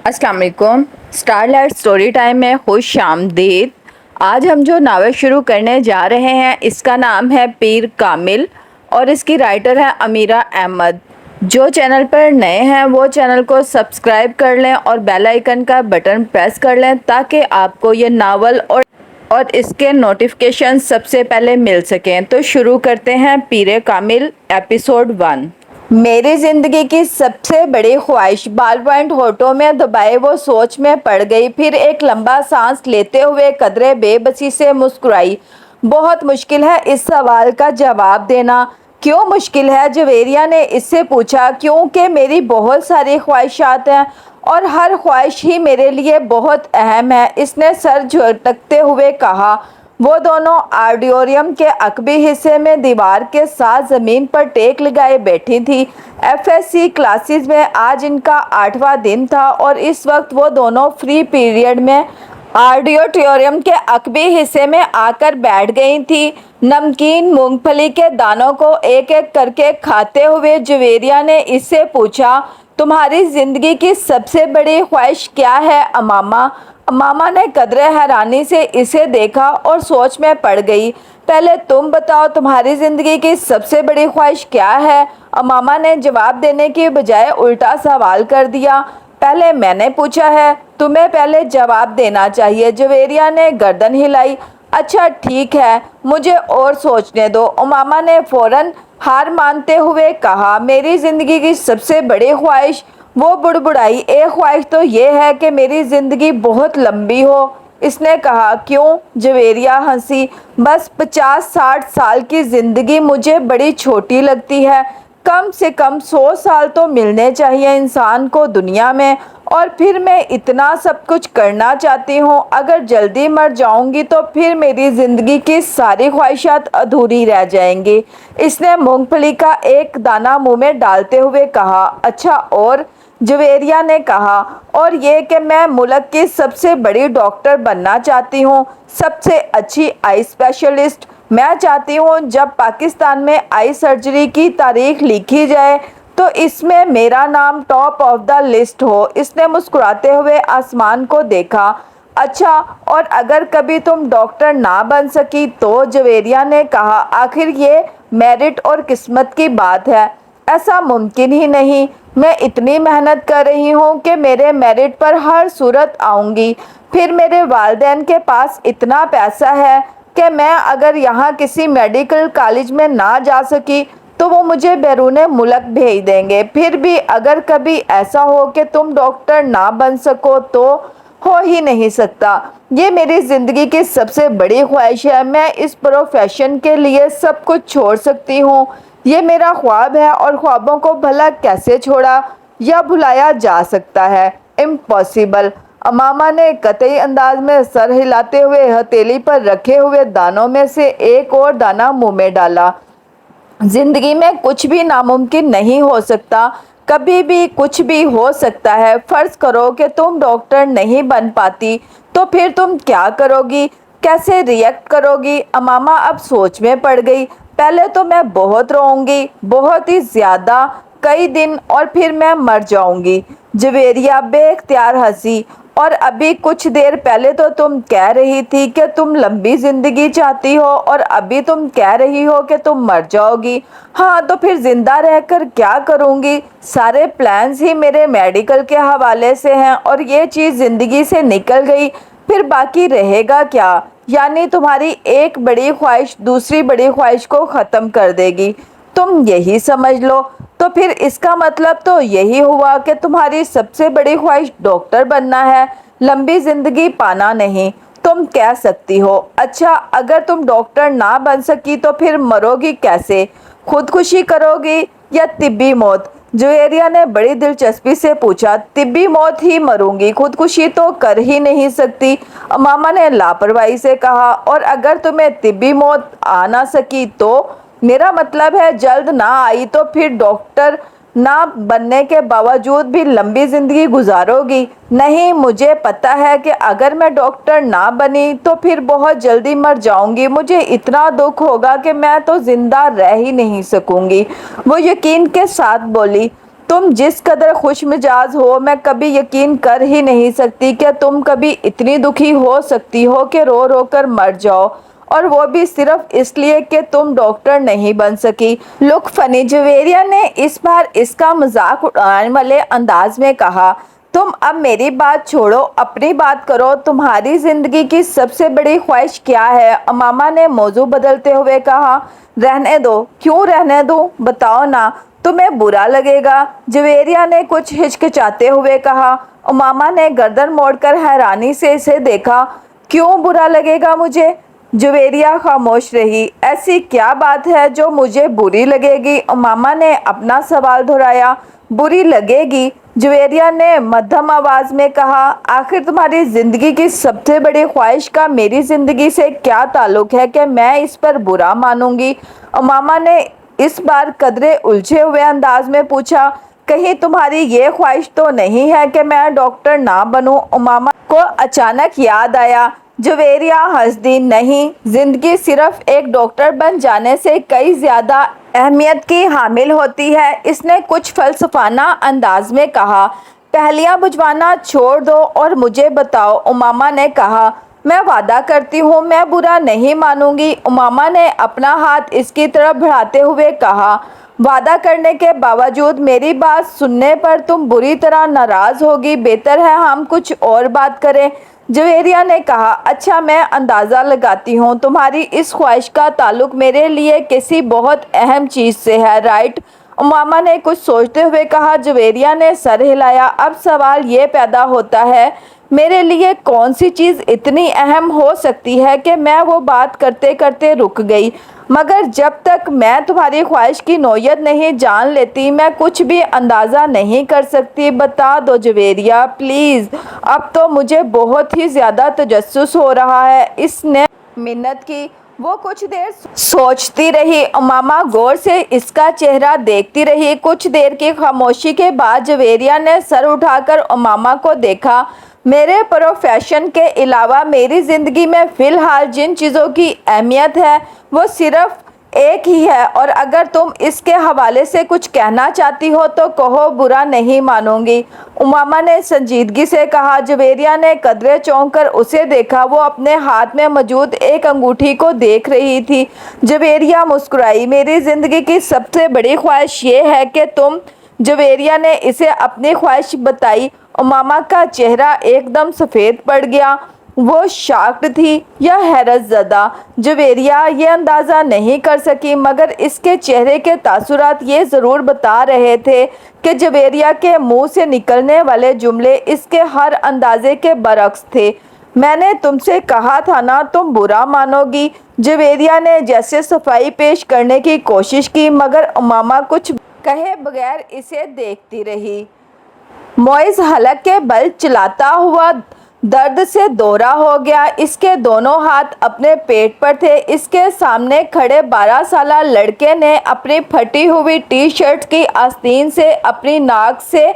अस्सलाम वालेकुम। Starlight story time में खुश आमदीद। आज हम जो नावल शुरू करने जा रहे हैं इसका नाम है पीर कामिल और इसकी राइटर है अमीरा अहमद। जो चैनल पर नए हैं वो चैनल को सब्सक्राइब कर लें और बेल आइकन का बटन प्रेस कर लें ताकि आपको ये नावल और इसके नोटिफिकेशन सबसे पहले मिल सकें। तो शुरू करते हैं पीर कामिल एपिसोड 1। मेरी ज़िंदगी की सबसे बड़ी ख्वाहिश। बाल पॉइंट होठों में दबाए वो सोच में पड़ गई, फिर एक लंबा सांस लेते हुए कदरे बेबसी से मुस्कुराई। बहुत मुश्किल है इस सवाल का जवाब देना। क्यों मुश्किल है? जवेरिया ने इससे पूछा। क्योंकि मेरी बहुत सारी ख्वाहिशात हैं और हर ख्वाहिश ही मेरे लिए बहुत अहम है, इसने सर झटकते हुए कहा। वो दोनों ऑडिटोरियम के अकबी हिस्से में दीवार के साथ ज़मीन पर टेक लगाए बैठी थी। एफएससी क्लासेस में आज इनका 8वां दिन था और इस वक्त वो दोनों फ्री पीरियड में ऑडिटोरियम के अकबी हिस्से में आकर बैठ गई थी। नमकीन मूंगफली के दानों को एक एक करके खाते हुए जवेरिया ने इससे पूछा, तुम्हारी ज़िंदगी की सबसे बड़ी ख्वाहिश क्या है अमामा? अमामा ने कदरे हैरानी से इसे देखा और सोच में पड़ गई। पहले तुम बताओ, तुम्हारी ज़िंदगी की सबसे बड़ी ख्वाहिश क्या है? अमामा ने जवाब देने की बजाय उल्टा सवाल कर दिया। पहले मैंने पूछा है, तुम्हें पहले जवाब देना चाहिए। जवेरिया ने गर्दन हिलाई। अच्छा ठीक है, मुझे और सोचने दो, अमामा ने फौरन हार मानते हुए कहा। मेरी ज़िंदगी की सबसे बड़ी ख्वाहिश, वो बुड़बुड़ाई। एक ख्वाहिश तो ये है कि मेरी ज़िंदगी बहुत लंबी हो, इसने कहा। क्यों? जवेरिया हंसी। बस 50-60 साल की ज़िंदगी मुझे बड़ी छोटी लगती है। कम से कम 100 साल तो मिलने चाहिए इंसान को दुनिया में, और फिर मैं इतना सब कुछ करना चाहती हूँ। अगर जल्दी मर जाऊंगी तो फिर मेरी ज़िंदगी की सारी ख्वाहिशात अधूरी रह जाएंगी, इसने मूंगफली का एक दाना मुंह में डालते हुए कहा। अच्छा और? जवेरिया ने कहा। और ये कि मैं मुल्क की सबसे बड़ी डॉक्टर बनना चाहती हूँ, सबसे अच्छी आई स्पेशलिस्ट। मैं चाहती हूँ जब पाकिस्तान में आई सर्जरी की तारीख लिखी जाए तो इसमें मेरा नाम टॉप ऑफ द लिस्ट हो, इसने मुस्कुराते हुए आसमान को देखा। अच्छा और अगर कभी तुम डॉक्टर ना बन सकी तो? जवेरिया ने कहा। आखिर ये मेरिट और किस्मत की बात है, ऐसा मुमकिन ही नहीं। मैं इतनी मेहनत कर रही हूँ कि मेरे मेरिट पर हर सूरत आऊँगी। फिर मेरे वालिदैन के पास इतना पैसा है कि मैं अगर यहाँ किसी मेडिकल कॉलेज में ना जा सकी तो वो मुझे बैरून मुल्क भेज देंगे। फिर भी अगर कभी ऐसा हो कि तुम डॉक्टर ना बन सको तो? हो ही नहीं सकता। ये मेरी ज़िंदगी की सबसे बड़ी ख्वाहिश है। मैं इस प्रोफेशन के लिए सब कुछ छोड़ सकती हूँ। ये मेरा ख्वाब है और ख्वाबों को भला कैसे छोड़ा या भुलाया जा सकता है? इम्पॉसिबल। अमामा ने कतई अंदाज में सर हिलाते हुए हथेली पर रखे हुए दानों में से एक और दाना मुंह में डाला। ज़िंदगी में कुछ भी नामुमकिन नहीं हो सकता, कभी भी कुछ भी हो सकता है। फ़र्ज़ करो कि तुम डॉक्टर नहीं बन पाती तो फिर तुम क्या करोगी, कैसे रिएक्ट करोगी? अमामा अब सोच में पड़ गई। पहले तो मैं बहुत रोऊंगी, बहुत ही ज़्यादा, कई दिन, और फिर मैं मर जाऊंगी। जवेरिया बेख्तियार हंसी। और अभी कुछ देर पहले तो तुम कह रही थी कि तुम लंबी ज़िंदगी चाहती हो और अभी तुम कह रही हो कि तुम मर जाओगी। हाँ तो फिर ज़िंदा रहकर क्या करूँगी? सारे प्लान्स ही मेरे मेडिकल के हवाले से हैं और ये चीज़ ज़िंदगी से निकल गई, फिर बाकी रहेगा क्या? यानी तुम्हारी एक बड़ी ख्वाहिश दूसरी बड़ी ख्वाहिश को ख़त्म कर देगी, तुम यही समझ लो। तो फिर इसका मतलब तो यही हुआ कि तुम्हारी सबसे बड़ी ख्वाहिश डॉक्टर बनना है, लंबी ज़िंदगी पाना नहीं। तुम कह सकती हो। अच्छा अगर तुम डॉक्टर ना बन सकी तो फिर मरोगी कैसे? खुदकुशी करोगी या तिब्बी मौत? जवेरिया ने बड़ी दिलचस्पी से पूछा। तिब्बी मौत ही मरूंगी, खुदकुशी तो कर ही नहीं सकती, अमामा ने लापरवाही से कहा। और अगर तुम्हें तिब्बी मौत आ ना सकी तो? मेरा मतलब है जल्द ना आई तो फिर डॉक्टर ना बनने के बावजूद भी लंबी ज़िंदगी गुजारोगी। नहीं, मुझे पता है कि अगर मैं डॉक्टर ना बनी तो फिर बहुत जल्दी मर जाऊंगी। मुझे इतना दुख होगा कि मैं तो ज़िंदा रह ही नहीं सकूंगी, वो यकीन के साथ बोली। तुम जिस कदर खुश मिजाज हो, मैं कभी यकीन कर ही नहीं सकती कि तुम कभी इतनी दुखी हो सकती हो कि रो रो कर मर जाओ, और वो भी सिर्फ इसलिए कि तुम डॉक्टर नहीं बन सकी। लुक फनी, जवेरिया ने इस बार इसका मजाक उड़ाने वाले अंदाज में कहा। तुम अब मेरी बात छोड़ो, अपनी बात करो। तुम्हारी जिंदगी की सबसे बड़ी ख्वाहिश क्या है? अमामा ने मौजू बदलते हुए कहा। रहने दो। क्यों रहने दूं? बताओ ना, तुम्हें बुरा लगेगा? जवेरिया ने कुछ हिचकिचाते हुए कहा। उमामा ने गर्दन मोड़कर हैरानी से इसे देखा। क्यों बुरा लगेगा मुझे? जवेरिया खामोश रही। ऐसी क्या बात है जो मुझे बुरी लगेगी? उमामा ने अपना सवाल दोहराया। बुरी लगेगी? जवेरिया ने मध्यम आवाज में कहा। आखिर तुम्हारी जिंदगी की सबसे बड़ी ख्वाहिश का मेरी जिंदगी से क्या ताल्लुक है कि मैं इस पर बुरा मानूंगी? उमामा ने इस बार कदरे उलझे हुए अंदाज में पूछा। कहीं तुम्हारी ये ख्वाहिश तो नहीं है कि मैं डॉक्टर ना बनूं? उमामा को अचानक याद आया। जवेरिया हंस दी। नहीं, जिंदगी सिर्फ एक डॉक्टर बन जाने से कई ज्यादा अहमियत की हामिल होती है, इसने कुछ फलसफाना अंदाज में कहा। पहेलियां बुझवाना छोड़ दो और मुझे बताओ, उमामा ने कहा। मैं वादा करती हूँ मैं बुरा नहीं मानूंगी, उमामा ने अपना हाथ इसकी तरफ बढ़ाते हुए कहा। वादा करने के बावजूद मेरी बात सुनने पर तुम बुरी तरह नाराज होगी। बेहतर है हम कुछ और बात करें, जवेरिया ने कहा। अच्छा, मैं अंदाज़ा लगाती हूँ तुम्हारी इस ख्वाहिश का ताल्लुक मेरे लिए किसी बहुत अहम चीज़ से है, राइट? उमामा ने कुछ सोचते हुए कहा। जवेरिया ने सर हिलाया। अब सवाल ये पैदा होता है, मेरे लिए कौन सी चीज़ इतनी अहम हो सकती है कि मैं वो बात करते करते रुक गई। मगर जब तक मैं तुम्हारी ख्वाहिश की नौयत नहीं जान लेती, मैं कुछ भी अंदाज़ा नहीं कर सकती। बता दो जवेरिया, प्लीज़। अब तो मुझे बहुत ही ज़्यादा तजस्सुस हो रहा है, इसने मिन्नत की। वो कुछ देर सोचती रही। उमामा गौर से इसका चेहरा देखती रही। कुछ देर की खामोशी के बाद जवेरिया ने सर उठाकर उमामा को देखा। मेरे प्रोफेशन के अलावा मेरी ज़िंदगी में फ़िलहाल जिन चीज़ों की अहमियत है वो सिर्फ एक ही है, और अगर तुम इसके हवाले से कुछ कहना चाहती हो तो कहो, बुरा नहीं मानूंगी, उमामा ने संजीदगी से कहा। जवेरिया ने कदरे चौंक कर उसे देखा। वो अपने हाथ में मौजूद एक अंगूठी को देख रही थी। जवेरिया मुस्कुराई। मेरी ज़िंदगी की सबसे बड़ी ख्वाहिश ये है कि तुम, जवेरिया ने इसे अपनी ख्वाहिश बताई। उमामा का चेहरा एकदम सफ़ेद पड़ गया। वो शॉक्ड थी या हैरत ज़दा, जवेरिया ये अंदाज़ा नहीं कर सकी, मगर इसके चेहरे के तासुरात ये ज़रूर बता रहे थे कि जवेरिया के मुंह से निकलने वाले जुमले इसके हर अंदाजे के बरक्स थे। मैंने तुमसे कहा था ना तुम बुरा मानोगी, जवेरिया ने जैसे सफाई पेश करने की कोशिश की, मगर उमामा कुछ कहे बगैर इसे देखती रही। मोइज़ हलक के बल चलाता हुआ दर्द से दोहरा हो गया। इसके दोनों हाथ अपने पेट पर थे। इसके सामने खड़े 12 साला लड़के ने अपनी फटी हुई टी शर्ट की आस्तीन से अपनी नाक से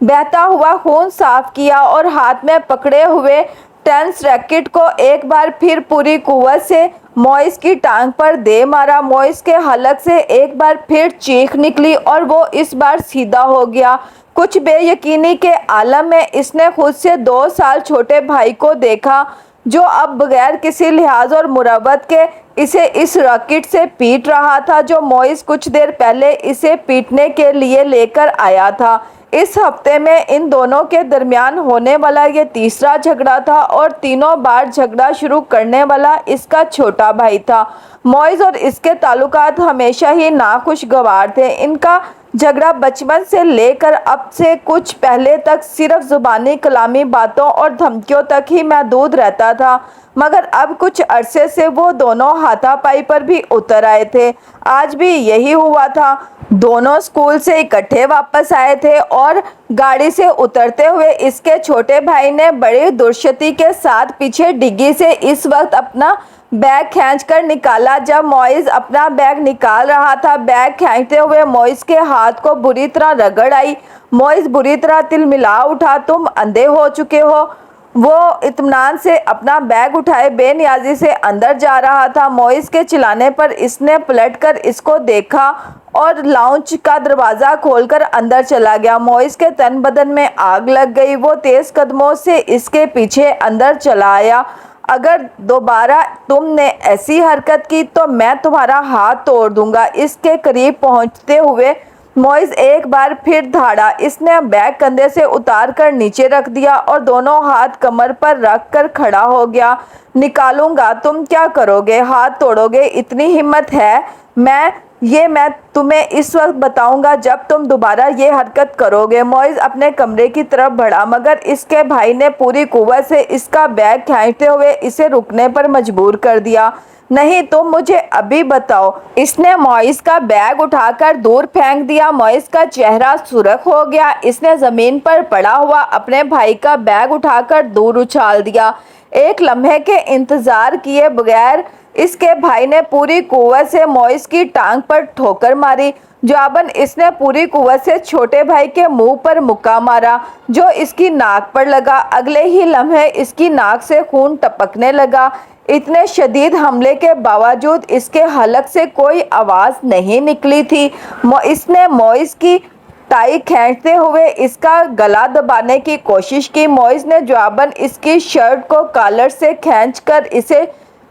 बहता हुआ खून साफ किया और हाथ में पकड़े हुए टेनिस रैकेट को एक बार फिर पूरी कुव्वत से मोइज़ की टांग पर दे मारा। मोइज़ के हलक से एक बार फिर चीख निकली और वो इस बार सीधा हो गया। कुछ बेयकीनी के आलम में इसने खुद से 2 साल छोटे भाई को देखा, जो अब बगैर किसी लिहाज और मुरव्वत के इसे इस रैकेट से पीट रहा था जो मोइज़ कुछ देर पहले इसे पीटने के लिए लेकर आया था। इस हफ्ते में इन दोनों के दरमियान होने वाला ये तीसरा झगड़ा था, और तीनों बार झगड़ा शुरू करने वाला इसका छोटा भाई था। मोइज़ और इसके ताल्लुकात हमेशा ही नाखुशगवार थे। इनका झगड़ा बचपन से लेकर अब से कुछ पहले तक सिर्फ ज़ुबानी कलामी बातों और धमकियों तक ही महदूद रहता था, मगर अब कुछ अरसे से वो दोनों हाथापाई पर भी उतर आए थे। आज भी यही हुआ था। दोनों स्कूल से इकट्ठे वापस आए थे और गाड़ी से उतरते हुए इसके छोटे भाई ने बड़ी दुर्शती के साथ पीछे डिग्गी से इस वक्त अपना बैग खींचकर निकाला। जब मोइज़ अपना बैग निकाल रहा था, बैग खींचते हुए मोइज़ के हाथ को बुरी तरह रगड़ आई। मोइज़ बुरी तरह तिलमिला उठा। तुम अंधे हो चुके हो, وہ اطمینان سے اپنا بیگ اٹھائے بے نیازی سے اندر جا رہا تھا۔ معیز کے چلانے پر اس نے پلٹ کر اس کو دیکھا اور لاؤنج کا دروازہ کھول کر اندر چلا گیا۔ معیز کے تن بدن میں آگ لگ گئی۔ وہ تیز قدموں سے اس کے پیچھے اندر چلا آیا۔ اگر دوبارہ تم نے ایسی حرکت کی تو میں تمہارا ہاتھ توڑ دوں گا۔ اس کے قریب پہنچتے ہوئے معیز ایک بار پھر دھاڑا۔ اس نے بیگ کندھے سے اتار کر نیچے رکھ دیا اور دونوں ہاتھ کمر پر رکھ کر کھڑا ہو گیا۔ نکالوں گا۔ تم کیا کرو گے؟ ہاتھ توڑو گے؟ اتنی ہمت ہے؟ میں تمہیں اس وقت بتاؤں گا جب تم دوبارہ یہ حرکت کرو گے۔ معیز اپنے کمرے کی طرف بڑھا مگر اس کے بھائی نے پوری قوت سے اس کا بیگ کھینچتے ہوئے اسے رکنے پر مجبور کر دیا۔ نہیں، تم مجھے ابھی بتاؤ۔ اس نے معیز کا بیگ اٹھا کر دور پھینک دیا۔ معیز کا چہرہ سرخ ہو گیا۔ اس نے زمین پر پڑا ہوا اپنے بھائی کا بیگ اٹھا کر دور اچھال دیا۔ ایک لمحے کے انتظار کیے بغیر اس کے بھائی نے پوری قوت سے معیز کی ٹانگ پر ٹھوکر ماری۔ جواباً اس نے پوری قوت سے چھوٹے بھائی کے منہ پر مکہ مارا جو اس کی ناک پر لگا۔ اگلے ہی لمحے اس کی ناک سے خون ٹپکنے لگا۔ اتنے شدید حملے کے باوجود اس کے حلق سے کوئی آواز نہیں نکلی تھی۔ اس نے معیز کی ٹائی کھینچتے ہوئے اس کا گلا دبانے کی کوشش کی۔ معیز نے جواباً اس کی شرٹ کو کالر سے کھینچ کر اسے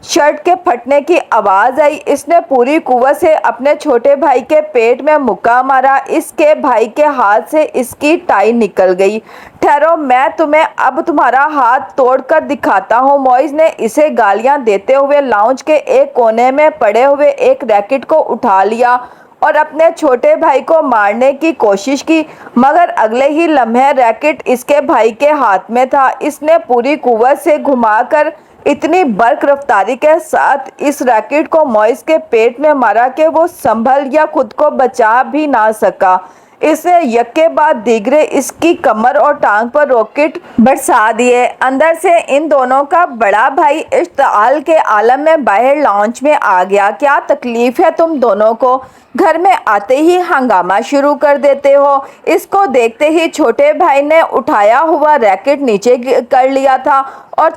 شرٹ کے پھٹنے کی آواز آئی۔ اس نے پوری قوت سے اپنے چھوٹے بھائی کے پیٹ میں مکہ مارا۔ اس کے بھائی کے ہاتھ سے اس کی ٹائی نکل گئی۔ ٹھہرو، میں تمہیں اب تمہارا ہاتھ توڑ کر دکھاتا ہوں۔ معیز نے اسے گالیاں دیتے ہوئے لاؤنج کے ایک کونے میں پڑے ہوئے ایک ریکٹ کو اٹھا لیا اور اپنے چھوٹے بھائی کو مارنے کی کوشش کی مگر اگلے ہی لمحے ریکٹ اس کے بھائی کے ہاتھ میں تھا۔ اس نے پوری قوت سے گھما کر اتنی برق رفتاری کے ساتھ اس ریکٹ کو معیز کے پیٹ میں مارا کہ وہ سنبھل یا خود کو بچا بھی نہ سکا۔ اس نے یکے بعد دیگرے اس کی کمر اور ٹانگ پر راکٹ برسا دیے۔ اندر سے ان دونوں کا بڑا بھائی اشتعال کے عالم میں باہر لاؤنج میں آ گیا۔ کیا تکلیف ہے تم دونوں کو؟ گھر میں آتے ہی ہنگامہ شروع کر دیتے ہو۔ اس کو دیکھتے ہی چھوٹے بھائی نے اٹھایا ہوا ریکٹ نیچے کر لیا تھا۔ اور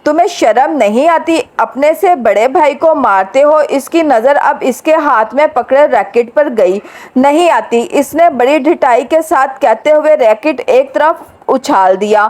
تمہیں شرم نہیں آتی؟ اپنے سے بڑے بھائی کو مارتے ہو؟ اس کی نظر اب اس کے ہاتھ میں پکڑے ریکٹ پر گئی۔ نہیں آتی، اس نے بڑی ڈھٹائی کے ساتھ کہتے ہوئے ریکٹ ایک طرف اچھال دیا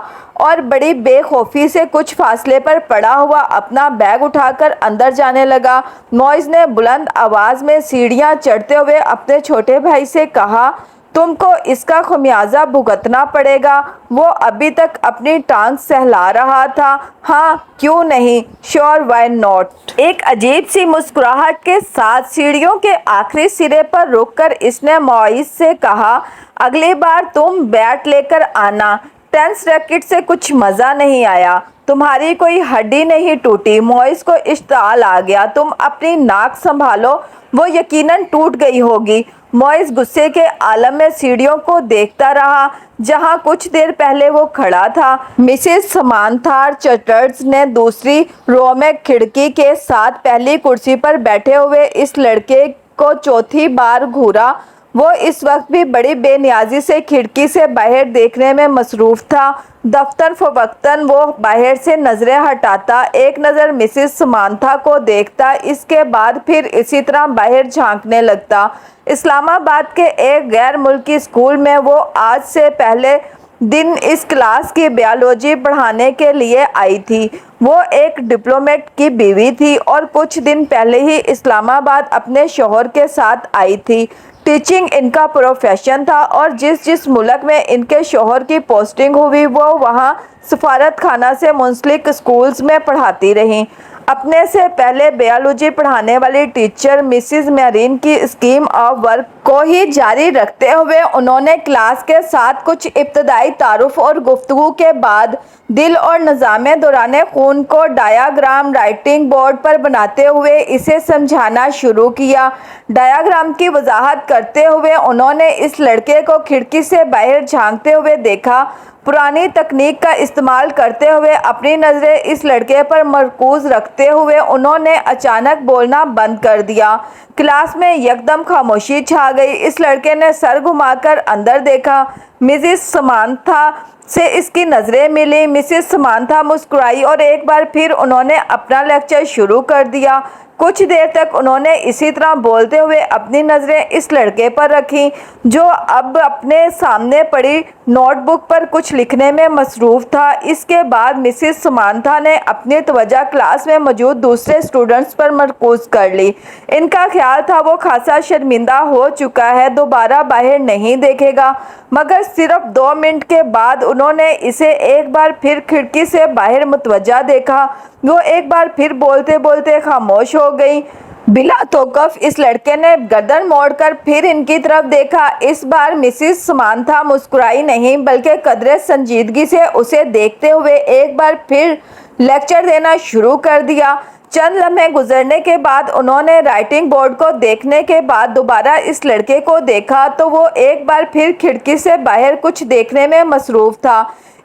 اور بڑی بے خوفی سے کچھ فاصلے پر پڑا ہوا اپنا بیگ اٹھا کر اندر جانے لگا۔ معیز نے بلند آواز میں سیڑھیاں چڑھتے ہوئے اپنے چھوٹے بھائی سے کہا، تم کو اس کا خمیازہ بھگتنا پڑے گا۔ وہ ابھی تک اپنی ٹانگ سہلا رہا تھا۔ ہاں، کیوں نہیں؟ شور، وائی ناٹ؟ ایک عجیب سی مسکراہٹ کے ساتھ سیڑھیوں کے آخری سرے پر رک کر اس نے معیز سے کہا، اگلی بار تم بیٹ لے کر آنا۔ ٹینس ریکٹ سے کچھ مزہ نہیں آیا۔ تمہاری کوئی ہڈی نہیں ٹوٹی۔ معیز کو اشتعال آ گیا۔ تم اپنی ناک سنبھالو، وہ یقیناً ٹوٹ گئی ہوگی۔ معیز غصے کے عالم میں سیڑھیوں کو دیکھتا رہا جہاں کچھ دیر پہلے وہ کھڑا تھا۔ مسز سمانتھا چیٹرز نے دوسری رو میں کھڑکی کے ساتھ پہلی کرسی پر بیٹھے ہوئے اس لڑکے کو چوتھی بار گھورا۔ وہ اس وقت بھی بڑی بے نیازی سے کھڑکی سے باہر دیکھنے میں مصروف تھا۔ دفتر فوقتاً وہ باہر سے نظریں ہٹاتا، ایک نظر مسز سمانتھا کو دیکھتا، اس کے بعد پھر اسی طرح باہر جھانکنے لگتا۔ اسلام آباد کے ایک غیر ملکی اسکول میں وہ آج سے پہلے دن اس کلاس کی بیالوجی پڑھانے کے لیے آئی تھی۔ وہ ایک ڈپلومیٹ کی بیوی تھی اور کچھ دن پہلے ہی اسلام آباد اپنے شوہر کے ساتھ آئی تھی۔ ٹیچنگ ان کا پروفیشن تھا اور جس ملک میں ان کے شوہر کی پوسٹنگ ہوئی وہ وہاں سفارت خانہ سے منسلک اسکولز میں پڑھاتی رہیں۔ اپنے سے پہلے بیالوجی پڑھانے والی ٹیچر مسز میرین کی اسکیم آف ورک کو ہی جاری رکھتے ہوئے انہوں نے کلاس کے ساتھ کچھ ابتدائی تعارف اور گفتگو کے بعد دل اور نظام دوران خون کو ڈایاگرام رائٹنگ بورڈ پر بناتے ہوئے اسے سمجھانا شروع کیا۔ ڈایاگرام کی وضاحت کرتے ہوئے انہوں نے اس لڑکے کو کھڑکی سے باہر جھانکتے ہوئے دیکھا۔ पुरानी तकनीक का इस्तेमाल करते हुए अपनी नज़रें इस लड़के पर मरकूज रखते हुए उन्होंने अचानक बोलना बंद कर दिया। क्लास में यकदम खामोशी छा गई। इस लड़के ने सर घुमाकर अंदर देखा। मिसेस समांथा से इसकी नज़रें मिली। मिसेस समांथा मुस्कुराई और एक बार फिर उन्होंने अपना लेक्चर शुरू कर दिया। कुछ देर तक उन्होंने इसी तरह बोलते हुए अपनी नज़रें इस लड़के पर रखीं, जो अब अपने सामने पड़ी नोटबुक पर कुछ लिखने में मसरूफ़ था। इसके बाद मिसेस समांथा ने अपनी तवज्जो क्लास में मौजूद दूसरे स्टूडेंट्स पर मरकूज़ कर ली। इनका ख्याल था वो खासा शर्मिंदा हो चुका है, दोबारा बाहर नहीं देखेगा। मगर सिर्फ 2 मिनट के बाद उन्होंने इसे एक बार फिर खिड़की से बाहर मुतवज्जा देखा। वो एक बार फिर बोलते बोलते खामोश हो गई। बिला तौक़ुफ़ इस लड़के ने गर्दन मोड़कर फिर इनकी तरफ देखा। इस बार मिसेस समांथा मुस्कुराई नहीं, बल्कि कदरे संजीदगी से उसे देखते हुए एक बार फिर लेक्चर देना शुरू कर दिया। चंद लम्हे गुजरने के बाद उन्होंने राइटिंग बोर्ड को देखने के बाद दोबारा इस लड़के को देखा तो वो एक बार फिर खिड़की से बाहर कुछ देखने में मसरूफ़ था।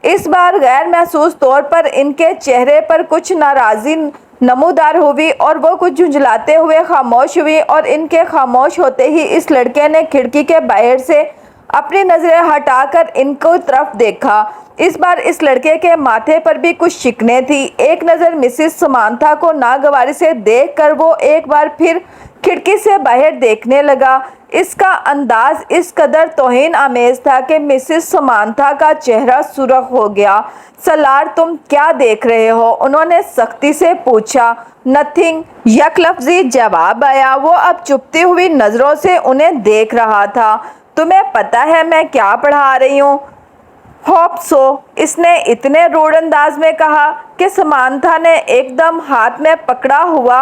इस बार गैर महसूस तौर पर इनके चेहरे पर कुछ नाराज़गी नमूदार हुई और वो कुछ झुंझलाते हुए खामोश हुई और इनके खामोश होते ही इस लड़के ने खिड़की के बाहर से अपनी नज़रें हटाकर इनको तरफ देखा। इस बार इस लड़के के माथे पर भी कुछ शिकने थी। एक नज़र मिसेस समांथा को नागवारी से देखकर वो एक बार फिर खिड़की से बाहर देखने लगा। इसका अंदाज इस कदर तौहीन आमेज था कि मिसेस समांथा का चेहरा सुर्ख हो गया। सलार, तुम क्या देख रहे हो? उन्होंने सख्ती से पूछा। नथिंग, यकलफ्ज़ी जवाब आया। वो अब चुपती हुई नज़रों से उन्हें देख रहा था। तुम्हें पता है मैं क्या पढ़ा रही हूँ? होप सो, इसने इतने रूड अंदाज में कहा कि समांथा ने एकदम हाथ में पकड़ा हुआ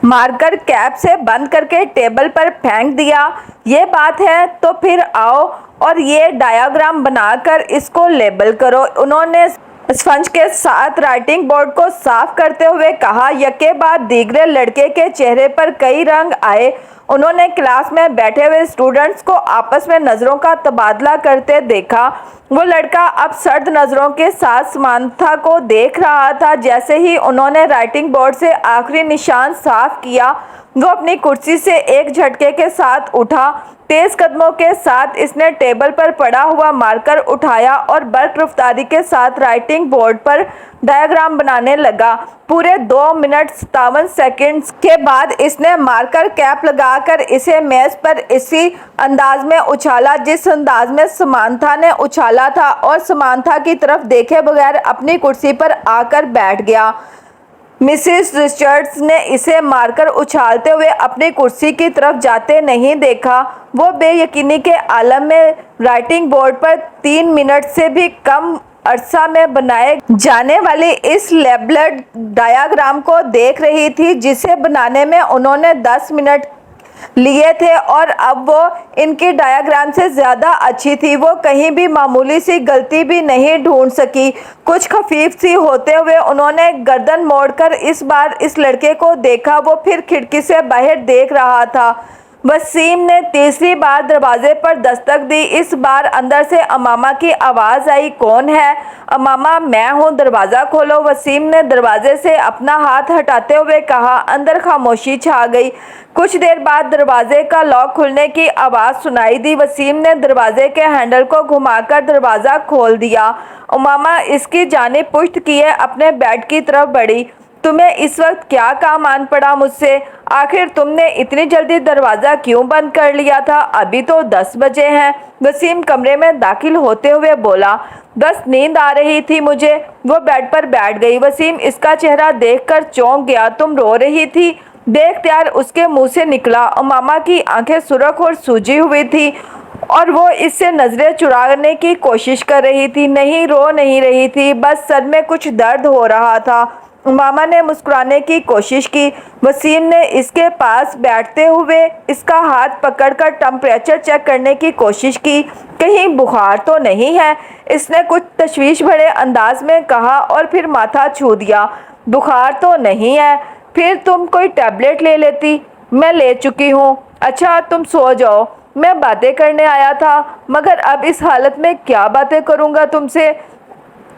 मार्कर कैप से बंद करके टेबल पर फेंक दिया। ये बात है तो फिर आओ और ये डायग्राम बनाकर इसको लेबल करो। उन्होंने स्पंज के साथ राइटिंग बोर्ड को साफ करते हुए कहा। यके बाद दीगरे लड़के के चेहरे पर कई रंग आए। उन्होंने क्लास में बैठे हुए स्टूडेंट्स को आपस में नज़रों का तबादला करते देखा। वो लड़का अब सर्द नज़रों के साथ समांथा को देख रहा था। जैसे ही उन्होंने राइटिंग बोर्ड से आखिरी निशान साफ किया, वो अपनी कुर्सी से एक झटके के साथ उठा। तेज कदमों के साथ इसने टेबल पर पड़ा हुआ मार्कर उठाया और बर्क रफ्तारी के साथ राइटिंग बोर्ड पर डायग्राम बनाने लगा। पूरे 2 मिनट 57 सेकंड्स के बाद इसने मार्कर कैप लगाकर इसे मेज पर इसी अंदाज में उछाला जिस अंदाज में समांथा ने उछाला था और समांथा की तरफ देखे बगैर अपनी कुर्सी पर आकर बैठ गया। मिसेस रिचर्ड्स ने इसे मारकर उछालते हुए अपनी कुर्सी की तरफ जाते नहीं देखा। वो बेयकीनी के आलम में राइटिंग बोर्ड पर 3 मिनट से भी कम अरसा में बनाए जाने वाली इस लेबल्ड डायग्राम को देख रही थी, जिसे बनाने में उन्होंने 10 मिनट लिए थे और अब वो इनकी डायग्राम से ज़्यादा अच्छी थी। वो कहीं भी मामूली सी गलती भी नहीं ढूंढ सकी। कुछ खफीफ सी होते हुए उन्होंने गर्दन मोड़कर इस बार इस लड़के को देखा। वो फिर खिड़की से बाहर देख रहा था। वसीम ने तीसरी बार दरवाजे पर दस्तक दी। इस बार अंदर से अमामा की आवाज़ आई। कौन है? अमामा, मैं हूँ, दरवाज़ा खोलो। वसीम ने दरवाजे से अपना हाथ हटाते हुए कहा। अंदर खामोशी छा गई। कुछ देर बाद दरवाजे का लॉक खुलने की आवाज़ सुनाई दी। वसीम ने दरवाजे के हैंडल को घुमाकर दरवाज़ा खोल दिया। उमामा इसकी जानिब पुश्त किए अपने बेड की तरफ बढ़ी। तुम्हें इस वक्त क्या काम आन पड़ा मुझसे? आखिर तुमने इतनी जल्दी दरवाज़ा क्यों बंद कर लिया था? अभी तो 10 बजे हैं। वसीम कमरे में दाखिल होते हुए बोला। बस नींद आ रही थी मुझे। वो बेड पर बैठ गई। वसीम इसका चेहरा देखकर चौंक गया। तुम रो रही थी? बेख्तियार उसके मुंह से निकला। उमामा की आंखें सुर्ख और सूजी हुई थी और वो इससे नज़रें चुराने की कोशिश कर रही थी। नहीं, रो नहीं रही थी, बस सर में कुछ दर्द हो रहा था। उमामा ने मुस्कुराने की कोशिश की। वसीम ने इसके पास बैठते हुए इसका हाथ पकड़कर टेम्परेचर चेक करने की कोशिश की। कहीं बुखार तो नहीं है? इसने कुछ तशवीश भरे अंदाज में कहा और फिर माथा छू दिया। बुखार तो नहीं है। फिर तुम कोई टैबलेट ले लेती। मैं ले चुकी हूँ। अच्छा, तुम सो जाओ। मैं बातें करने आया था, मगर अब इस हालत में क्या बातें करूँगा तुमसे?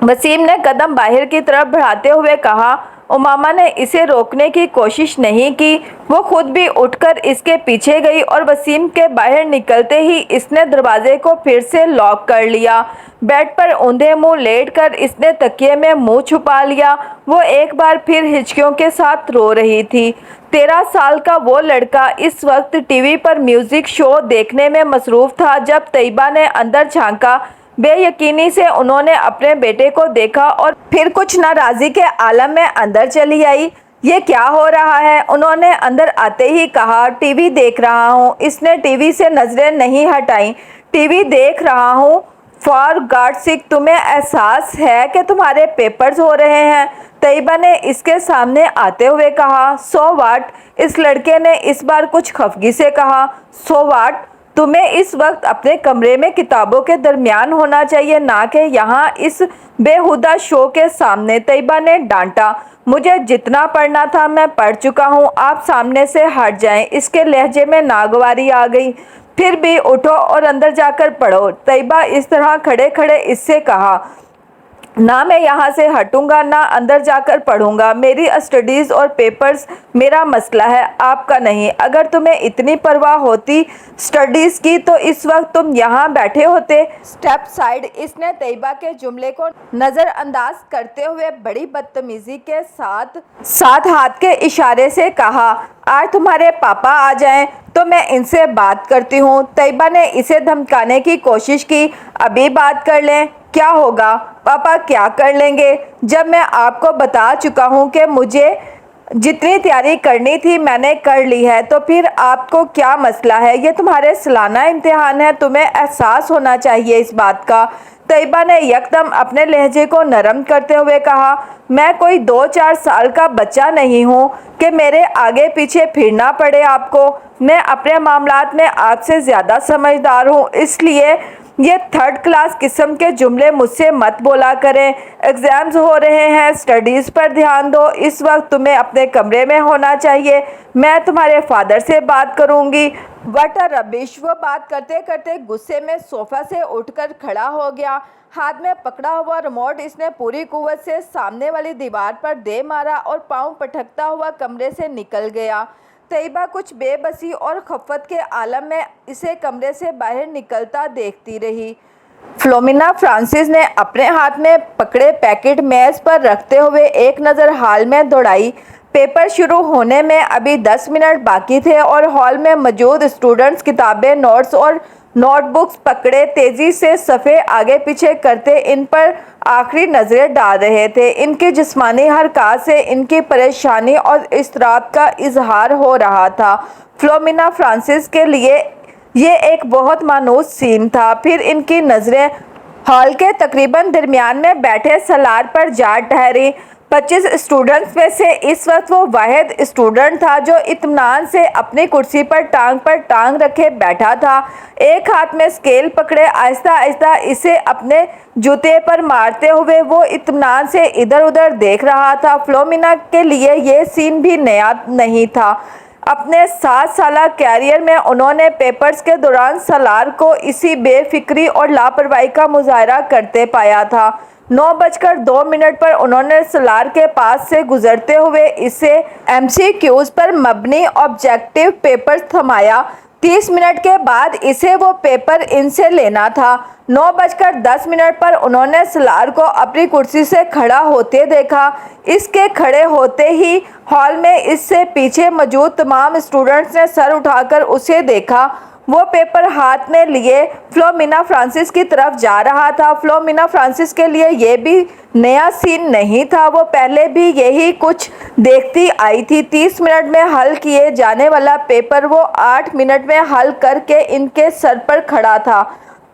वसीम ने कदम बाहर की तरफ बढ़ाते हुए कहा। उमामा ने इसे रोकने की कोशिश नहीं की, वो खुद भी उठकर इसके पीछे गई और वसीम के बाहर निकलते ही इसने दरवाजे को फिर से लॉक कर लिया। बेड पर औंधे मुंह लेटकर इसने तकिए में मुंह छुपा लिया। वो एक बार फिर हिचकियों के साथ रो रही थी। 13 साल का वो लड़का इस वक्त टीवी पर म्यूजिक शो देखने में मसरूफ था। जब तैयबा ने अंदर झांका, बेयकीनी से उन्होंने अपने बेटे को देखा और फिर कुछ नाराज़गी के आलम में अंदर चली आई। ये क्या हो रहा है? उन्होंने अंदर आते ही कहा। टीवी देख रहा हूँ। इसने टीवी से नज़रें नहीं हटाई। टीवी देख रहा हूँ। फॉर गॉड सेक, तुम्हें एहसास है कि तुम्हारे पेपर्स हो रहे हैं? तैयबा ने इसके सामने आते हुए कहा। So what? इस लड़के ने इस बार कुछ खफगी से कहा। So what? तुम्हें इस वक्त अपने कमरे में किताबों के दरमियान होना चाहिए, ना कि यहाँ इस बेहुदा शो के सामने, तैयबा ने डांटा। मुझे जितना पढ़ना था मैं पढ़ चुका हूँ, आप सामने से हट जाएं। इसके लहजे में नागवारी आ गई। फिर भी उठो और अंदर जाकर पढ़ो। तैयबा इस तरह खड़े खड़े इससे कहा। ना मैं यहाँ से हटूंगा, ना अंदर जाकर पढ़ूंगा। मेरी स्टडीज़ और पेपर्स मेरा मसला है, आपका नहीं। अगर तुम्हें इतनी परवाह होती स्टडीज़ की तो इस वक्त तुम यहाँ बैठे होते। स्टेप साइड, इसने तैयबा के जुमले को नज़रअंदाज करते हुए बड़ी बदतमीजी के साथ हाथ के इशारे से कहा। आज तुम्हारे पापा आ जाएं तो मैं इनसे बात करती हूँ। तैयबा ने इसे धमकाने की कोशिश की। अभी बात कर लें, क्या होगा? पापा क्या कर लेंगे जब मैं आपको बता चुका हूँ कि मुझे जितनी तैयारी करनी थी मैंने कर ली है, तो फिर आपको क्या मसला है? ये तुम्हारे सालाना इम्तिहान है, तुम्हें एहसास होना चाहिए इस बात का। तैयबा ने यकदम अपने लहजे को नरम करते हुए कहा। मैं कोई 2-4 साल का बच्चा नहीं हूँ कि मेरे आगे पीछे फिरना पड़े आपको। मैं अपने मामलात में आपसे ज़्यादा समझदार हूँ, इसलिए ये थर्ड क्लास किस्म के जुमले मुझसे मत बोला करें। एग्ज़ाम्स हो रहे हैं, स्टडीज़ पर ध्यान दो। इस वक्त तुम्हें अपने कमरे में होना चाहिए। मैं तुम्हारे फादर से बात करूंगी। What a rubbish! वो बात करते करते गुस्से में सोफ़ा से उठकर खड़ा हो गया। हाथ में पकड़ा हुआ रिमोट इसने पूरी कुव्वत से सामने वाली दीवार पर दे मारा और पाँव पटकता हुआ कमरे से निकल गया। तैयबा कुछ बेबसी और खफत के आलम में इसे कमरे से बाहर निकलता देखती रही। फ्लोमिना फ्रांसिस ने अपने हाथ में पकड़े पैकेट मेज़ पर रखते हुए एक नज़र हॉल में दौड़ाई। पेपर शुरू होने में अभी 10 मिनट बाकी थे और हॉल में मौजूद स्टूडेंट्स किताबें, नोट्स और नोटबुक्स पकड़े तेज़ी से सफ़े आगे पीछे करते इन पर आखिरी नज़रें डाल रहे थे। इनकी जिस्मानी हरकत से इनकी परेशानी और इज़्तिराब का इजहार हो रहा था। फ्लोमिना फ्रांसिस के लिए ये एक बहुत मायूस सीन था। फिर इनकी नज़रें हॉल के तकरीबन दरमियान में बैठे सलार पर जा ठहरी। 25 स्टूडेंट्स में से इस वक्त वो वाहिद स्टूडेंट था जो इत्मीनान से अपनी कुर्सी पर टांग रखे बैठा था। एक हाथ में स्केल पकड़े आहिस्ता आहिस्ता इसे अपने जूते पर मारते हुए वो इत्मीनान से इधर उधर देख रहा था। फ्लोमिना के लिए ये सीन भी नया नहीं था। अपने 7 साला कैरियर में उन्होंने पेपर्स के दौरान सलार को इसी बेफिक्री और लापरवाही का मुजाहरा करते पाया था। 9:02 पर उन्होंने सलार के पास से गुजरते हुए इसे MCQs पर मबनी ऑब्जेक्टिव पेपर थमाया। 30 मिनट के बाद इसे वो पेपर इनसे लेना था। 9:10 पर उन्होंने सलार को अपनी कुर्सी से खड़ा होते देखा। इसके खड़े होते ही हॉल में इससे पीछे मौजूद तमाम स्टूडेंट्स ने सर उठाकर उसे देखा। वो पेपर हाथ में लिए फ्लोमिना फ्रांसिस की तरफ जा रहा था। फ्लोमिना फ्रांसिस के लिए ये भी नया सीन नहीं था, वो पहले भी यही कुछ देखती आई थी। 30 मिनट में हल किए जाने वाला पेपर वो 8 मिनट में हल करके इनके सर पर खड़ा था।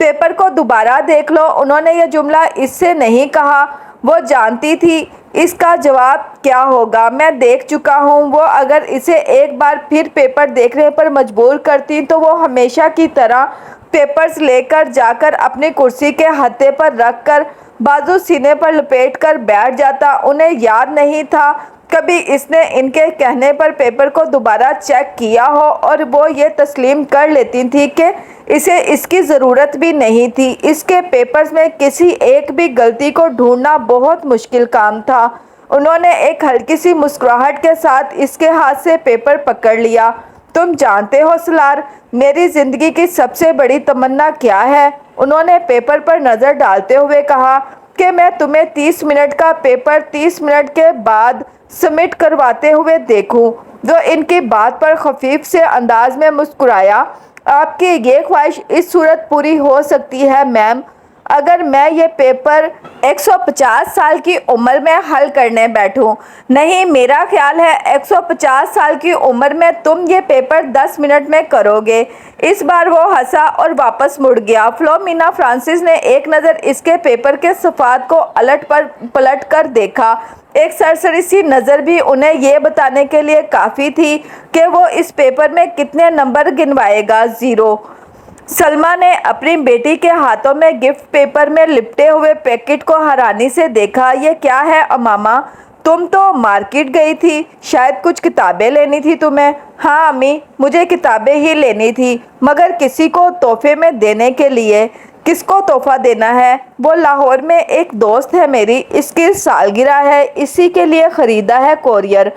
पेपर को दोबारा देख लो, उन्होंने ये जुमला इससे नहीं कहा। वो जानती थी इसका जवाब क्या होगा। मैं देख चुका हूँ। वो अगर इसे एक बार फिर पेपर देखने पर मजबूर करती तो वो हमेशा की तरह पेपर्स लेकर जाकर अपनी कुर्सी के हत्थे पर रखकर बाजू सीने पर लपेट कर बैठ जाता। उन्हें याद नहीं था कभी इसने इनके कहने पर पेपर को दोबारा चेक किया हो और वो ये तस्लीम कर लेती थी कि इसे इसकी ज़रूरत भी नहीं थी। इसके पेपर्स में किसी एक भी गलती को ढूंढना बहुत मुश्किल काम था। उन्होंने एक हल्की सी मुस्कुराहट के साथ इसके हाथ से पेपर पकड़ लिया। तुम जानते हो सलार, मेरी ज़िंदगी की सबसे बड़ी तमन्ना क्या है? उन्होंने पेपर पर नज़र डालते हुए कहा कि मैं तुम्हें 30 मिनट का पेपर 30 मिनट के बाद सबमिट करवाते हुए देखूं। जो इनकी बात पर खफीफ से अंदाज में मुस्कुराया। आपकी ये ख्वाहिश इस सूरत पूरी हो सकती है मैम, अगर मैं ये पेपर 150 साल की उम्र में हल करने बैठूं। नहीं, मेरा ख्याल है 150 साल की उम्र में तुम ये पेपर 10 मिनट में करोगे। इस बार वो हंसा और वापस मुड़ गया। फिलोमिना फ्रांसिस ने एक नज़र इसके पेपर के सफ़ात को पलट कर देखा। एक सरसरी सी नज़र भी उन्हें ये बताने के लिए काफ़ी थी कि वो इस पेपर में कितने नंबर गिनवाएगा। 0। सलमा ने अपनी बेटी के हाथों में गिफ्ट पेपर में लिपटे हुए पैकेट को हैरानी से देखा। ये क्या है अमामा? तुम तो मार्केट गई थी, शायद कुछ किताबें लेनी थी तुम्हें। हाँ अम्मी, मुझे किताबें ही लेनी थी, मगर किसी को तोहफे में देने के लिए। किसको तोहफा देना है? वो लाहौर में एक दोस्त है मेरी, इसकी सालगिरह है, इसी के लिए ख़रीदा है। कोरियर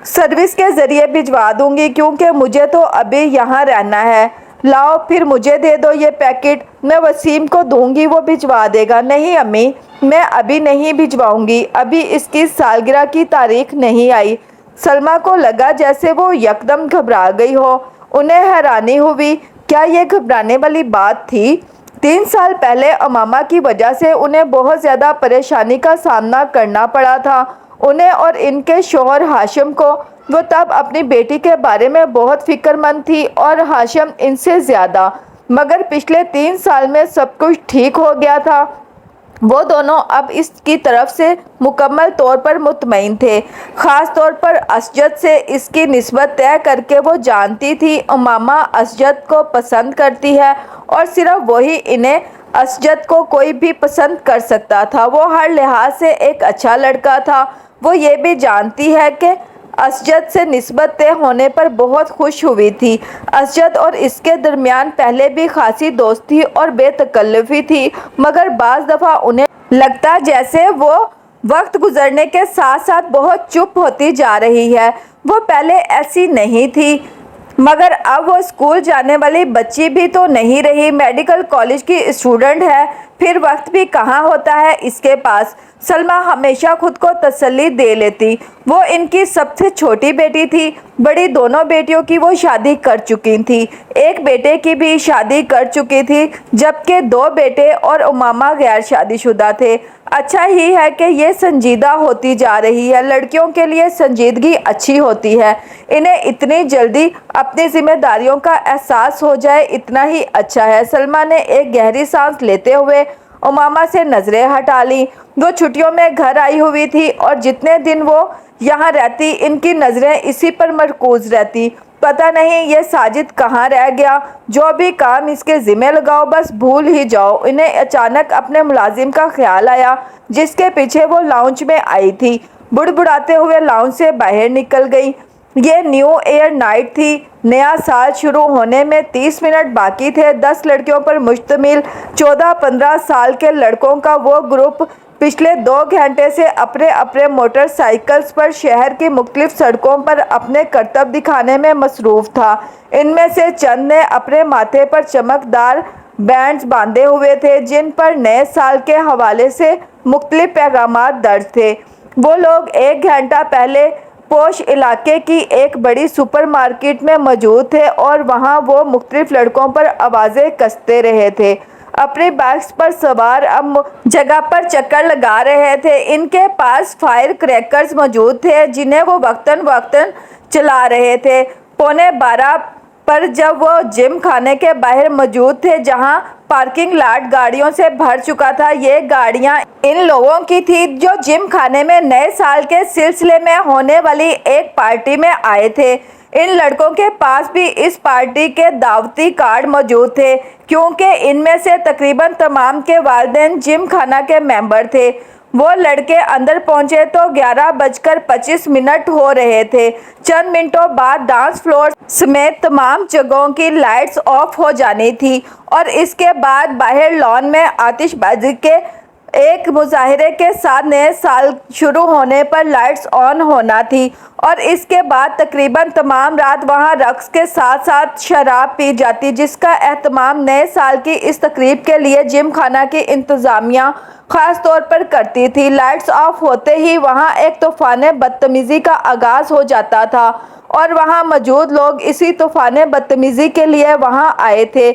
सर्विस के ज़रिए भिजवा दूंगी क्योंकि मुझे तो अभी यहाँ रहना है। लाओ फिर मुझे दे दो ये पैकेट, मैं वसीम को दूंगी, वो भिजवा देगा। नहीं अम्मी, मैं अभी नहीं भिजवाऊंगी, अभी इसकी सालगिरह की तारीख नहीं आई। सलमा को लगा जैसे वो यकदम घबरा गई हो। उन्हें हैरानी हुई, क्या ये घबराने वाली बात थी? 3 साल पहले अमामा की वजह से उन्हें बहुत ज़्यादा परेशानी का सामना करना पड़ा था। उन्हें और इनके शौहर हाशिम को। वो तब अपनी बेटी के बारे में बहुत फिक्रमंद थी और हाशिम इनसे ज़्यादा। मगर पिछले 3 साल में सब कुछ ठीक हो गया था। वो दोनों अब इसकी तरफ से मुकम्मल तौर पर मुतमईन थे। ख़ास तौर पर असजद से इसकी निस्बत तय करके वो जानती थी उमामा असजद को पसंद करती है और सिर्फ वही इन्हें असजद को कोई भी पसंद कर सकता था। वो हर लिहाज से एक अच्छा लड़का था। वो ये भी जानती है कि असजद से निस्बत तय होने पर बहुत खुश हुई थी। असजद और इसके दरमियान पहले भी खासी दोस्ती और बेतकल्लुफ़ी थी, मगर बाज़ दफ़ा उन्हें लगता जैसे वो वक्त गुजरने के साथ साथ बहुत चुप होती जा रही है। वो पहले ऐसी नहीं थी, मगर अब वो स्कूल जाने वाली बच्ची भी तो नहीं रही, मेडिकल कॉलेज की स्टूडेंट है। फिर वक्त भी कहाँ होता है इसके पास। सलमा हमेशा खुद को तसल्ली दे लेती। वो इनकी सबसे छोटी बेटी थी। बड़ी दोनों बेटियों की वो शादी कर चुकी थी। एक बेटे की भी शादी कर चुकी थी, जबकि 2 बेटे और उमामा गैर शादीशुदा थे। अच्छा ही है कि ये संजीदा होती जा रही है। लड़कियों के लिए संजीदगी अच्छी होती है। इन्हें इतनी जल्दी अपनी जिम्मेदारियों का एहसास हो जाए, इतना ही अच्छा है। सलमा ने एक गहरी सांस लेते हुए उमामा से नज़रें हटा ली। वो छुट्टियों में घर आई हुई थी और जितने दिन वो यहाँ रहती इनकी नज़रें इसी पर मरकूज़ रहती। पता नहीं ये साजिद कहाँ रह गया। जो भी काम इसके ज़िम्मे लगाओ बस भूल ही जाओ। इन्हें अचानक अपने मुलाजिम का ख्याल आया जिसके पीछे वो लाउंज में आई थी। बुड़बुड़ाते हुए लाउंज से बाहर निकल गई। ये न्यू ईयर नाइट थी। नया साल शुरू होने में 30 मिनट बाकी थे। 10 लड़कियों पर मुश्तमिल 14-15 साल के लड़कों का वो ग्रुप पिछले 2 घंटे से अपने अपने मोटरसाइकिल्स पर शहर की मुख्तलिफ सड़कों पर अपने करतब दिखाने में मसरूफ़ था। इनमें से चंद ने अपने माथे पर चमकदार बैंड्स बांधे हुए थे जिन पर नए साल के हवाले से मुख्तलिफ पैगामात दर्ज थे। वो लोग 1 घंटा पहले पोश इलाके की एक बड़ी सुपरमार्केट में मौजूद थे और वहां वो मुख्तलिफ लड़कों पर आवाज़ें कसते रहे थे। अपने बाइक्स पर सवार अब जगह पर चक्कर लगा रहे थे। इनके पास फायर क्रैकर्स मौजूद थे जिन्हें वो वक्तन वक्तन चला रहे थे। 11:15 पर जब वो जिम खाने के बाहर मौजूद थे जहां पार्किंग लॉट गाड़ियों से भर चुका था। ये गाड़ियां इन लोगों की थी जो जिम खाने में नए साल के सिलसिले में होने वाली एक पार्टी में आए थे। इन लड़कों के पास भी इस पार्टी के दावती कार्ड मौजूद थे क्योंकि इनमें से तकरीबन तमाम के वालिदैन जिम खाना के मेंबर थे। وہ لڑکے اندر پہنچے تو 11:25 ہو رہے تھے۔ چند منٹوں بعد ڈانس فلور سمیت تمام جگہوں کی لائٹس آف ہو جانی تھی اور اس کے بعد باہر لان میں آتش بازی کے ایک مظاہرے کے ساتھ نئے سال شروع ہونے پر لائٹس آن ہونا تھی اور اس کے بعد تقریباً تمام رات وہاں رقص کے ساتھ ساتھ شراب پی جاتی، جس کا اہتمام نئے سال کی اس تقریب کے لیے جم خانہ کی انتظامیہ خاص طور پر کرتی تھی۔ لائٹس آف ہوتے ہی وہاں ایک طوفان بدتمیزی کا آغاز ہو جاتا تھا اور وہاں موجود لوگ اسی طوفان بدتمیزی کے لیے وہاں آئے تھے۔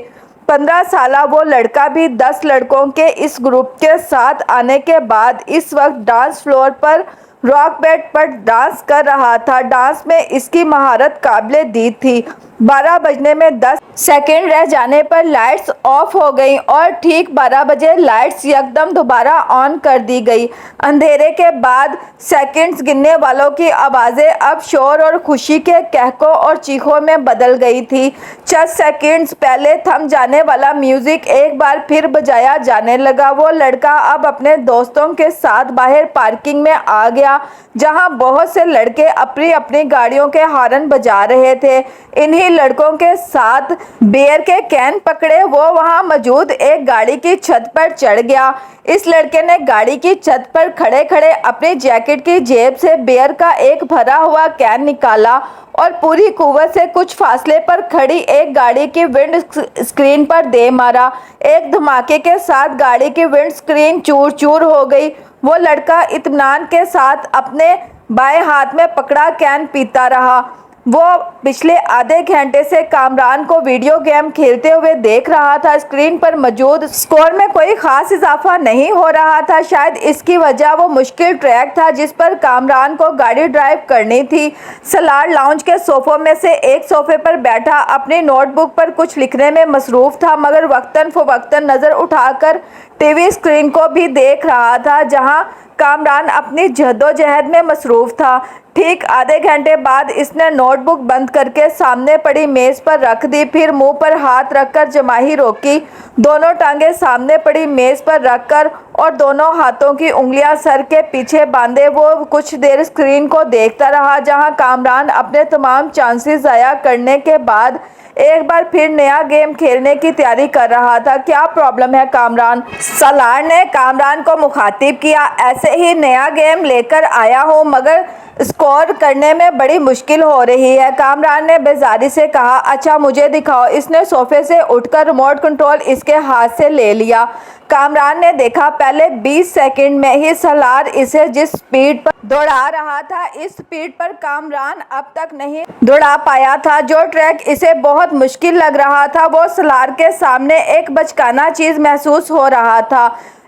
15 سالہ وہ لڑکا بھی 10 لڑکوں کے اس گروپ کے ساتھ آنے کے بعد اس وقت ڈانس فلور پر راک بیٹ پر ڈانس کر رہا تھا۔ ڈانس میں اس کی مہارت قابل دید تھی۔ 12 بجنے میں 10 سیکنڈ رہ جانے پر لائٹس آف ہو گئیں اور ٹھیک 12 بجے لائٹس یکدم دوبارہ آن کر دی گئی۔ اندھیرے کے بعد سیکنڈز گننے والوں کی آوازیں اب شور اور خوشی کے قہقہوں اور چیخوں میں بدل گئی تھی۔ چند سیکنڈز پہلے تھم جانے والا میوزک ایک بار پھر بجایا جانے لگا۔ وہ لڑکا اب اپنے دوستوں کے ساتھ باہر پارکنگ میں آ گیا جہاں بہت سے لڑکے اپنی اپنی گاڑیوں کے ہارن بجا رہے تھے۔ انہی لڑکوں کے ساتھ بیئر کے کین پکڑے وہ وہاں موجود ایک گاڑی کی چھت پر چڑھ گیا۔ اس لڑکے نے گاڑی کی چھت پر کھڑے کھڑے اپنی جیکٹ کی جیب سے بیئر کا ایک بھرا ہوا کین نکالا اور پوری قوت سے کچھ فاصلے پر کھڑی ایک گاڑی کی ونڈ اسکرین پر دے مارا۔ ایک دھماکے کے ساتھ گاڑی کی ونڈ اسکرین چور چور ہو گئی۔ وہ لڑکا اطمینان کے ساتھ اپنے بائیں ہاتھ میں پکڑا کین پیتا رہا۔ وہ پچھلے آدھے گھنٹے سے کامران کو ویڈیو گیم کھیلتے ہوئے دیکھ رہا تھا۔ اسکرین پر موجود اسکور میں کوئی خاص اضافہ نہیں ہو رہا تھا۔ شاید اس کی وجہ وہ مشکل ٹریک تھا جس پر کامران کو گاڑی ڈرائیو کرنی تھی۔ سالار لاؤنج کے صوفوں میں سے ایک صوفے پر بیٹھا اپنی نوٹ بک پر کچھ لکھنے میں مصروف تھا مگر وقتاً فوقتاً نظر اٹھا کر ٹی وی اسکرین کو بھی دیکھ رہا تھا جہاں کامران اپنی جہدوجہد میں مصروف تھا۔ ٹھیک آدھے گھنٹے بعد اس نے نوٹ بک بند کر کے سامنے پڑی میز پر رکھ دی، پھر منہ پر ہاتھ رکھ کر جماہی روکی، دونوں ٹانگیں سامنے پڑی میز پر رکھ کر اور دونوں ہاتھوں کی انگلیاں سر کے پیچھے باندھے وہ کچھ دیر اسکرین کو دیکھتا رہا جہاں کامران اپنے تمام چانسز ضائع کرنے کے بعد ایک بار پھر نیا گیم کھیلنے کی تیاری کر رہا تھا۔ کیا پرابلم ہے کامران؟ سالار نے کامران کو مخاطب کیا۔ ایسے ہی نیا گیم لے کر آیا ہوں مگر اسکور کرنے میں بڑی مشکل ہو رہی ہے، کامران نے بیزاری سے کہا۔ اچھا مجھے دکھاؤ۔ اس نے صوفے سے اٹھ کر ریموٹ کنٹرول اس کے ہاتھ سے لے لیا۔ کامران نے دیکھا پہلے 20 سیکنڈ میں ہی سالار اسے جس سپیڈ پر دوڑا رہا تھا اس سپیڈ پر کامران اب تک نہیں دوڑا پایا تھا۔ جو ٹریک اسے بہت مشکل لگ رہا تھا وہ سالار کے سامنے ایک بچکانہ چیز محسوس ہو رہا تھا۔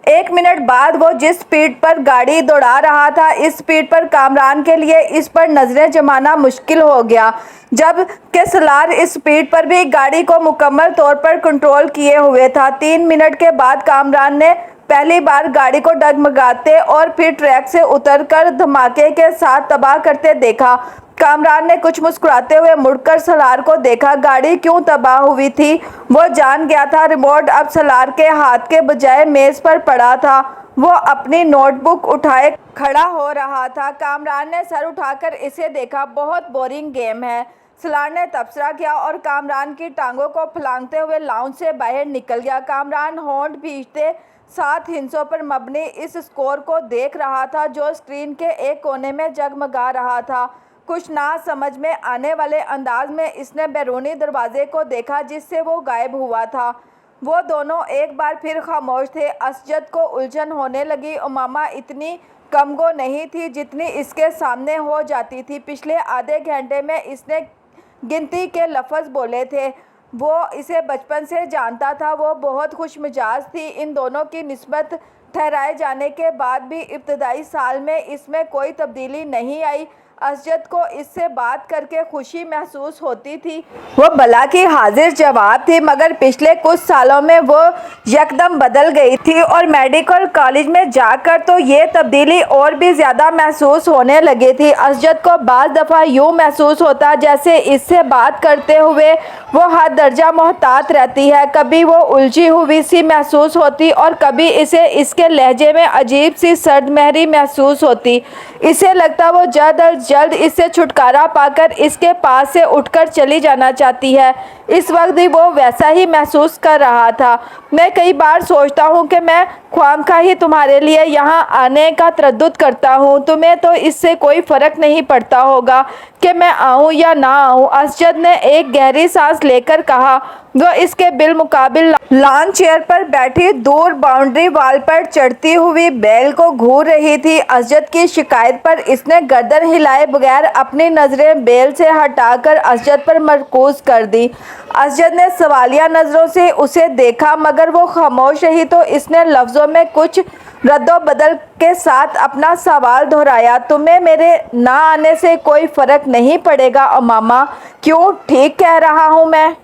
1 منٹ بعد وہ جس سپیڈ پر گاڑی دوڑا رہا تھا اس سپیڈ پر کامران کے لیے اس پر نظریں جمانا مشکل ہو گیا، جب کہ سالار اس سپیڈ پر بھی گاڑی کو مکمل طور پر کنٹرول کیے ہوئے تھا۔ 3 منٹ کے بعد کامران نے پہلی بار گاڑی کو ڈگمگاتے اور پھر ٹریک سے اتر کر دھماکے کے ساتھ تباہ کرتے دیکھا۔ کامران نے کچھ مسکراتے ہوئے مڑ کر سالار کو دیکھا۔ گاڑی کیوں تباہ ہوئی تھی وہ جان گیا تھا۔ ریموٹ اب سالار کے ہاتھ کے بجائے میز پر پڑا تھا۔ وہ اپنی نوٹ بک اٹھائے کھڑا ہو رہا تھا۔ کامران نے سر اٹھا کر اسے دیکھا۔ بہت بورنگ گیم ہے، سالار نے تبصرہ کیا اور کامران کی ٹانگوں کو پھلانگتے ہوئے لاؤنج سے باہر نکل گیا۔ کامران ہونٹ بھینچتے 7 ہندسوں پر مبنی اس اسکور کو دیکھ رہا تھا جو اسکرین کے ایک کونے میں جگمگا رہا تھا۔ کچھ نہ سمجھ میں آنے والے انداز میں اس نے بیرونی دروازے کو دیکھا جس سے وہ غائب ہوا تھا۔ وہ دونوں ایک بار پھر خاموش تھے۔ اسجد کو الجھن ہونے لگی۔ امامہ اتنی کمگو نہیں تھی جتنی اس کے سامنے ہو جاتی تھی۔ پچھلے آدھے گھنٹے میں اس نے گنتی کے لفظ بولے تھے۔ وہ اسے بچپن سے جانتا تھا۔ وہ بہت خوش مزاج تھی۔ ان دونوں کی نسبت ٹھہرائے جانے کے بعد بھی ابتدائی سال میں اس میں کوئی تبدیلی نہیں آئی۔ असजद को इससे बात करके खुशी महसूस होती थी। वो भला की हाजिर जवाब थी, मगर पिछले कुछ सालों में वो यकदम बदल गई थी और मेडिकल कॉलेज में जाकर तो ये तब्दीली और भी ज़्यादा महसूस होने लगी थी। असजद को बाज़ दफ़ा यूँ महसूस होता जैसे इससे बात करते हुए वो हद दर्जा मोहतात रहती है। कभी वो उलझी हुई सी महसूस होती और कभी इसे इसके लहजे में अजीब सी सर्द महरी महसूस होती। इसे लगता वो जल्द अज जल्द इससे छुटकारा पाकर इसके पास से उठकर चली जाना चाहती है। इस वक्त भी वो वैसा ही महसूस कर रहा था। मैं कई बार सोचता हूँ कि मैं ख्वामखा ही तुम्हारे लिए यहाँ आने का तरद्दुद करता हूँ। तुम्हें तो इससे कोई फ़र्क नहीं पड़ता होगा कि मैं आऊँ या ना आऊँ। असजद ने एक गहरी सांस लेकर कहा। वो इसके बिलमुकाबिल लॉन चेयर पर बैठी दूर बाउंड्री वाल पर चढ़ती हुई बेल को घूर रही थी। असजद की शिकायत पर इसने गर्दन हिलाए बगैर अपनी नज़रें बेल से हटाकर असजद पर मरकूज कर दी। असजद ने सवालिया नज़रों से उसे देखा, मगर वो खामोश रही तो इसने लफ्ज़ों में कुछ रद्दोबदल के साथ अपना सवाल दोहराया। तुम्हें मेरे ना आने से कोई फ़र्क नहीं पड़ेगा उमामा? क्यों, ठीक कह रहा हूँ मैं?